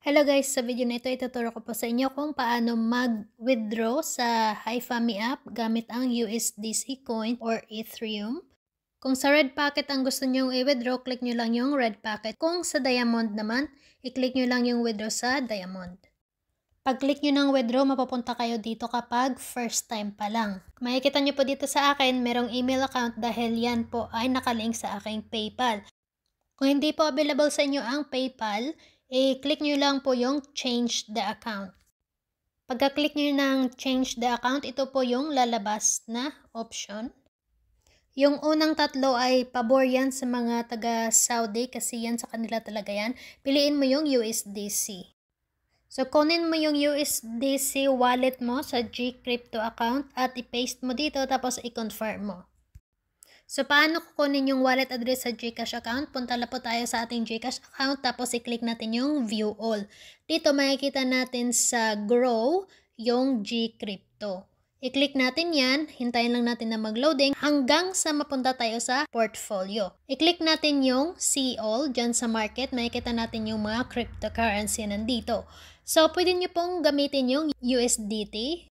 Hello guys, sa video na ito ituturo ko po sa inyo kung paano mag-withdraw sa HiFami app gamit ang USDC coin or Ethereum. Kung sa red packet ang gusto nyong i-withdraw, click nyo lang yung red packet. Kung sa diamond naman, i-click nyo lang yung withdraw sa diamond. Pag-click nyo ng withdraw, mapapunta kayo dito kapag first time pa lang. Makikita nyo po dito sa akin, merong email account dahil yan po ay nakalink sa aking PayPal. Kung hindi po available sa inyo ang PayPal, i-click nyo lang po yung change the account. Pagka-click nyo ng change the account, ito po yung lalabas na option. Yung unang tatlo ay pabor yan sa mga taga-Saudi kasi yan sa kanila talaga yan. Piliin mo yung USDC. So, kunin mo yung USDC wallet mo sa Gcrypto account at i-paste mo dito tapos i-confirm mo. So, paano kukunin yung wallet address sa Gcash account? Punta lang po tayo sa ating Gcash account tapos i-click natin yung View All. Dito makikita natin sa Grow yung Gcrypto. I-click natin yan, hintayin lang natin na mag-loading hanggang sa mapunta tayo sa portfolio. I-click natin yung See All dyan sa market, makikita natin yung mga cryptocurrency nandito. So, pwede nyo pong gamitin yung USDT.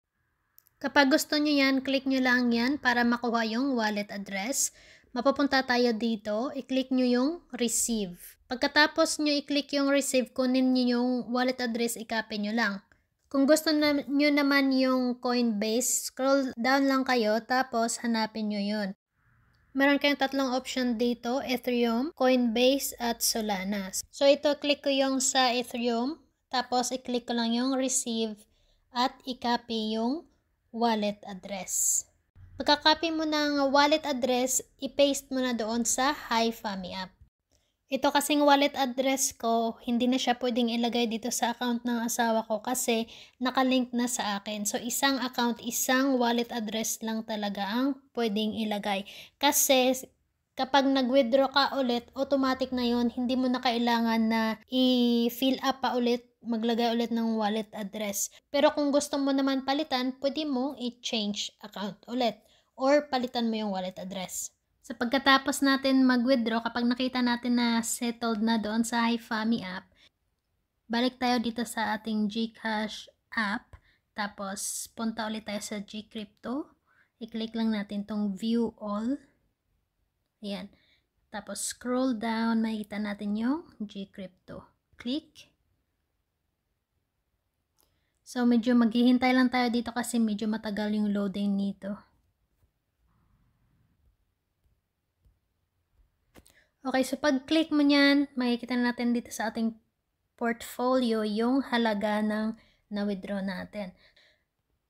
Kapag gusto nyo yan, click nyo lang yan para makuha yung wallet address. Mapupunta tayo dito, i-click nyo yung receive. Pagkatapos nyo i-click yung receive, kunin nyo yung wallet address, i-copy nyo lang. Kung gusto nyo naman yung Coinbase, scroll down lang kayo, tapos hanapin nyo yun. Meron kayong tatlong option dito, Ethereum, Coinbase, at Solana. So ito, click ko yung sa Ethereum, tapos i-click ko lang yung receive, at i-copy yung wallet address. Pagka-copy mo ng wallet address, i-paste mo na doon sa HiFami app. Ito kasing wallet address ko, hindi na siya pwedeng ilagay dito sa account ng asawa ko kasi nakalink na sa akin. So, isang account, isang wallet address lang talaga ang pwedeng ilagay. Kasi kapag nag-withdraw ka ulit, automatic na yon, hindi mo na kailangan na i-fill up pa ulit, maglagay ulit ng wallet address. Pero kung gusto mo naman palitan, pwede mong i-change account ulit or palitan mo yung wallet address. So, pagkatapos natin mag-withdraw, kapag nakita natin na settled na doon sa HiFami app, balik tayo dito sa ating Gcash app, tapos punta ulit tayo sa Gcrypto, i-click lang natin tong View All. Ayan. Tapos scroll down, makikita natin yung Gcrypto. Click. So, medyo maghihintay lang tayo dito kasi medyo matagal yung loading nito. Okay, so pag-click mo niyan, makikita natin dito sa ating portfolio yung halaga ng na-withdraw natin.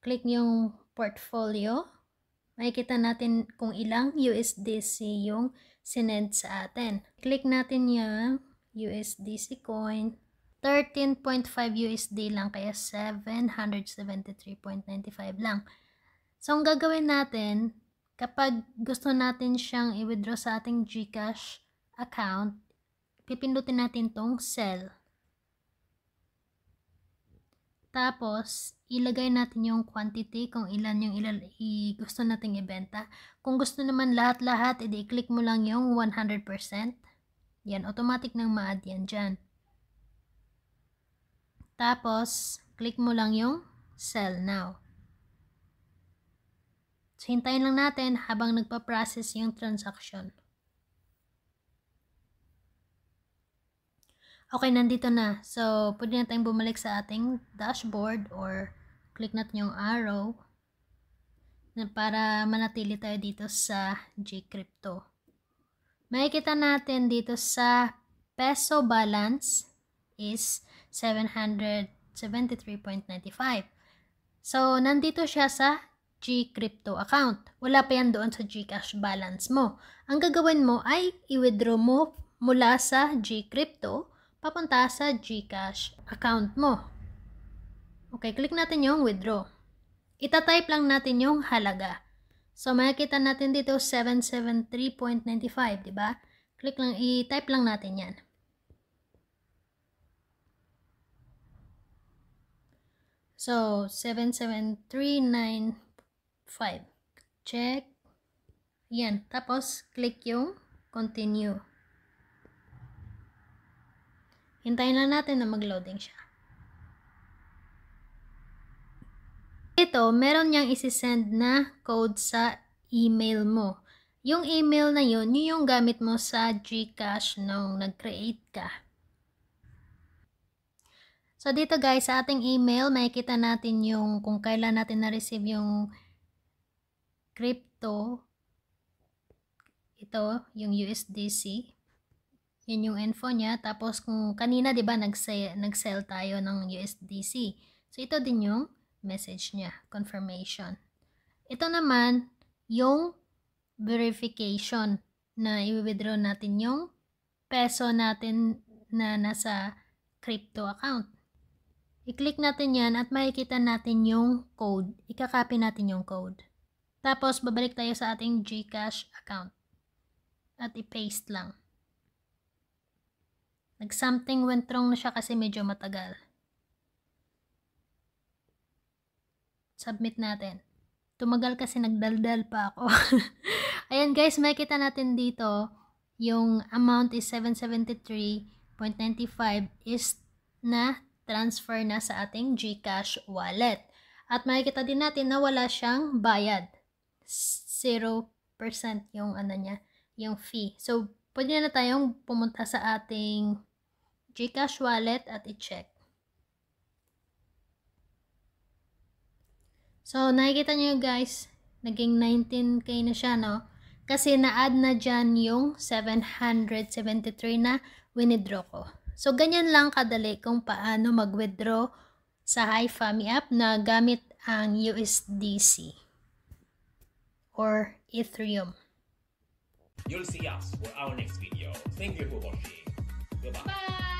Click yung portfolio. Makikita natin kung ilang USDC yung sinend sa atin. Click natin yung USDC coin. 13.5 USD lang, kaya 773.95 lang. So, ang gagawin natin, kapag gusto natin siyang i-withdraw sa ating Gcash account, pipindutin natin tong sell. Tapos, ilagay natin yung quantity kung ilan yung gusto nating ibenta. Kung gusto naman lahat-lahat, edi click mo lang yung 100%. Yan, automatic nang ma-add yan dyan. Tapos, click mo lang yung sell now. So, hintayin lang natin habang nagpa-process yung transaction. Okay, nandito na. So, pwede na tayong bumalik sa ating dashboard or click natin yung arrow para manatili tayo dito sa Gcrypto. Makikita natin dito sa peso balance is 773.95. So, nandito siya sa Gcrypto account. Wala pa yan doon sa Gcash balance mo. Ang gagawin mo ay i-withdraw mo mula sa Gcrypto papunta sa Gcash account mo. Okay, click natin yung withdraw. Ita-type lang natin yung halaga. So, makikita natin dito 773.95, diba? Click lang, i-type lang natin yan. So, 77395. Check. Yan. Tapos, click yung continue. Hintayin lang natin na mag-loading siya. Ito, meron niyang isi-send na code sa email mo. Yung email na yun yung gamit mo sa GCash nung nag-create ka. So, dito guys, sa ating email, makikita natin yung kung kailan natin na-receive yung crypto. Ito, yung USDC. Yan yung info niya. Tapos, kung kanina, di ba, nag-sell tayo ng USDC. So, ito din yung message niya, confirmation. Ito naman, yung verification na i-withdraw natin yung peso natin na nasa crypto account. I-click natin yan at makikita natin yung code. Ika-copy natin yung code. Tapos, babalik tayo sa ating GCash account. At i-paste lang. Something went wrong na siya kasi medyo matagal. Submit natin. Tumagal kasi nagdaldal pa ako. Ayan guys, makikita natin dito, yung amount is 773.95 is na transfer na sa ating GCash wallet. At makikita din natin na wala siyang bayad. 0% yung ano niya, yung fee. So, pwede na tayong pumunta sa ating GCash wallet at i-check. So, nakikita nyo guys, naging 19k na siya, no? Kasi na-add na dyan yung 773 na winidraw ko. So, ganyan lang kadali kung paano mag-withdraw sa HiFami app na gamit ang USDC or Ethereum. You'll see us for our next video. Thank you for watching. Goodbye. Bye.